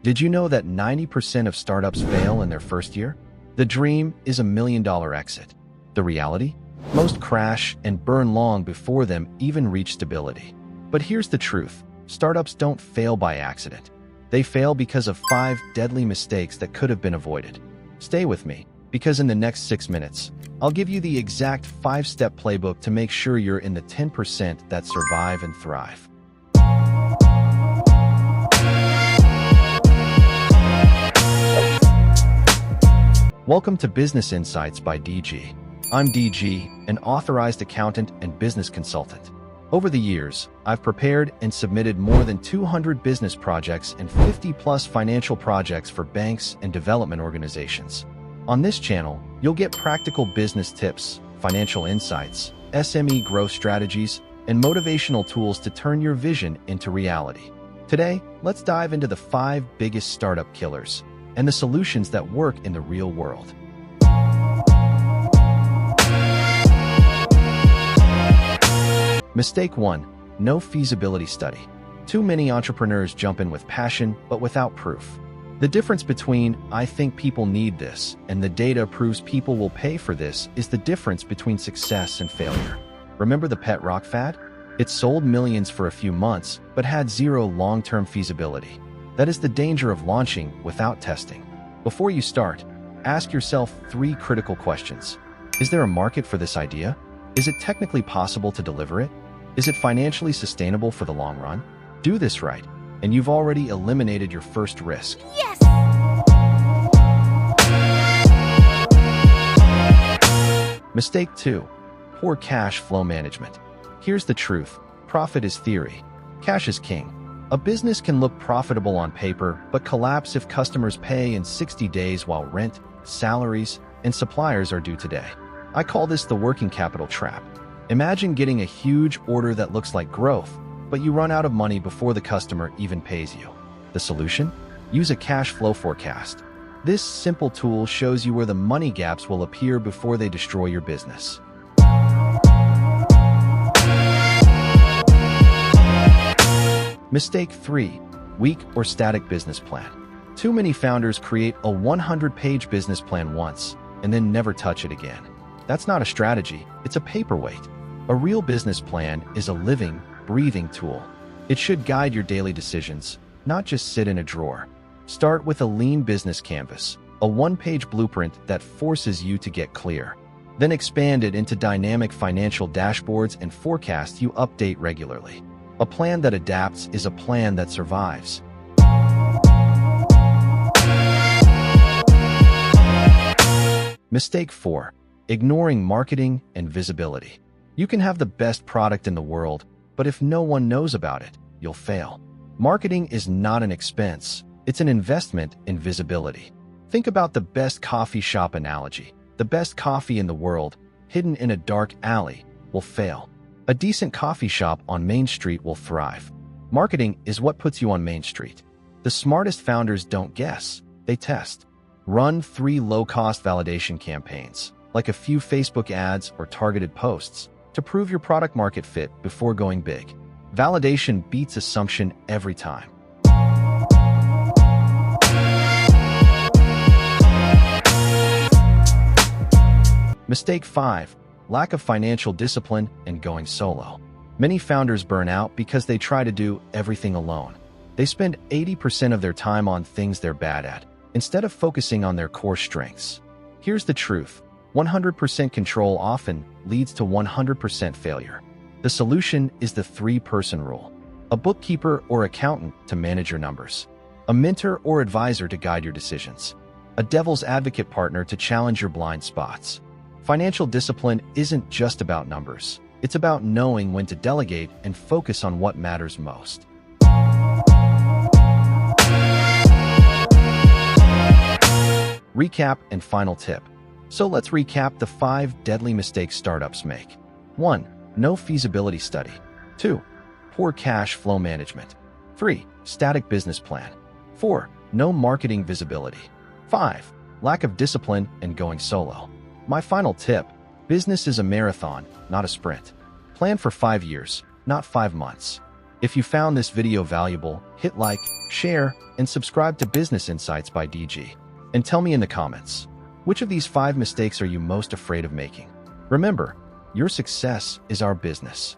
Did you know that 90% of startups fail in their first year? The dream is a $1 million exit. The reality? Most crash and burn long before them even reach stability. But here's the truth. Startups don't fail by accident. They fail because of 5 deadly mistakes that could have been avoided. Stay with me, because in the next 6 minutes, I'll give you the exact 5-step playbook to make sure you're in the 10% that survive and thrive. Welcome to Business Insights by DG. I'm DG, an authorized accountant and business consultant. Over the years, I've prepared and submitted more than 200 business projects and 50+ financial projects for banks and development organizations. On this channel, you'll get practical business tips, financial insights, SME growth strategies, and motivational tools to turn your vision into reality. Today, let's dive into the 5 biggest startup killers and the solutions that work in the real world. Mistake 1. No feasibility study. Too many entrepreneurs jump in with passion, but without proof. The difference between "I think people need this" and "the data proves people will pay for this" is the difference between success and failure. Remember the pet rock fad? It sold millions for a few months, but had zero long-term feasibility. That is the danger of launching without testing. Before you start, ask yourself 3 critical questions. Is there a market for this idea? Is it technically possible to deliver it? Is it financially sustainable for the long run? Do this right, and you've already eliminated your first risk. Yes! Mistake 2. Poor cash flow management. Here's the truth. Profit is theory. Cash is king. A business can look profitable on paper, but collapse if customers pay in 60 days while rent, salaries, and suppliers are due today. I call this the working capital trap. Imagine getting a huge order that looks like growth, but you run out of money before the customer even pays you. The solution? Use a cash flow forecast. This simple tool shows you where the money gaps will appear before they destroy your business. Mistake 3. Weak or static business plan. Too many founders create a 100-page business plan once and then never touch it again. That's not a strategy, it's a paperweight. A real business plan is a living, breathing tool. It should guide your daily decisions, not just sit in a drawer. Start with a lean business canvas, a 1-page blueprint that forces you to get clear. Then expand it into dynamic financial dashboards and forecasts you update regularly. A plan that adapts is a plan that survives. Mistake 4. Ignoring marketing and visibility. You can have the best product in the world, but if no one knows about it, you'll fail. Marketing is not an expense, it's an investment in visibility. Think about the best coffee shop analogy. The best coffee in the world, hidden in a dark alley, will fail. A decent coffee shop on Main Street will thrive. Marketing is what puts you on Main Street. The smartest founders don't guess, they test. Run 3 low-cost validation campaigns, like a few Facebook ads or targeted posts, to prove your product market fit before going big. Validation beats assumption every time. Mistake 5. Lack of financial discipline and going solo. Many founders burn out because they try to do everything alone. They spend 80% of their time on things they're bad at, instead of focusing on their core strengths. Here's the truth. 100% control often leads to 100% failure. The solution is the 3-person rule. A bookkeeper or accountant to manage your numbers. A mentor or advisor to guide your decisions. A devil's advocate partner to challenge your blind spots. Financial discipline isn't just about numbers. It's about knowing when to delegate and focus on what matters most. Recap and final tip. So let's recap the 5 deadly mistakes startups make. 1. No feasibility study. 2. Poor cash flow management. 3. Static business plan. 4. No marketing visibility. 5. Lack of discipline and going solo. My final tip: business is a marathon, not a sprint. Plan for 5 years, not 5 months. If you found this video valuable, hit like, share, and subscribe to Business Insights by DG. And tell me in the comments, which of these 5 mistakes are you most afraid of making? Remember, your success is our business.